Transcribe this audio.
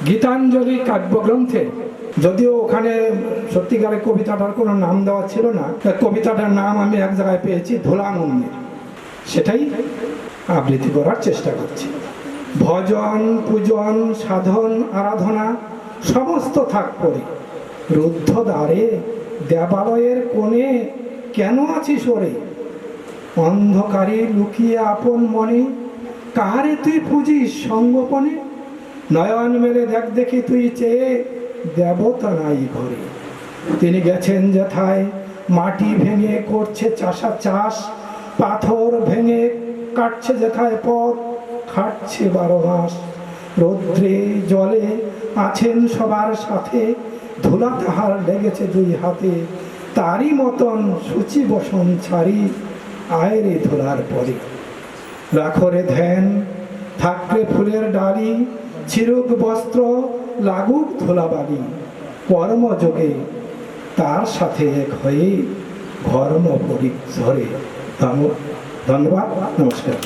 গীতাঞ্জলি কাব্যগ্রন্থে, যদিও ওখানে সত্যিকারের কবিতাটার কোনো নাম দেওয়া ছিল না, কবিতাটার নাম আমি এক জায়গায় পেয়েছি, ধুলা মন্দির, সেটাই আবৃত্তি করার চেষ্টা করছি। ভজন পূজন সাধন আরাধনা সমস্ত থাক করে, রুদ্ধ দ্বারে দেবালয়ের কোণে কেন আছিস ওরে? অন্ধকারে লুকিয়ে আপন মনে কাহারে তুই পুজিস সঙ্গোপনে? নয়ন মেলে দেখ দেখি তুই চেয়ে, দেবতা নাই ঘরে। তিনি গেছেন যেথায় মাটি ভেঙে করছে চাষা চাষ, পাথর ভেঙে কাটছে যেথায় পথ, খাটছে 12 মাস। রৌদ্রে জলে আছেন সবার সাথে, ধুলা তাহার লেগেছে 2 হাতে। তারই মতন সূচি বসন ছাড়ি, আয়রে ধুলার পরে। রাখরে ধ্যান থাকলে ফুলের ডালি, চিরুক বস্ত্র লাগুক ধুলাবালি। কর্মযোগে তার সাথে এক হয়ে ঘর্ম পরিধরে। ধন্যবাদ, নমস্কার।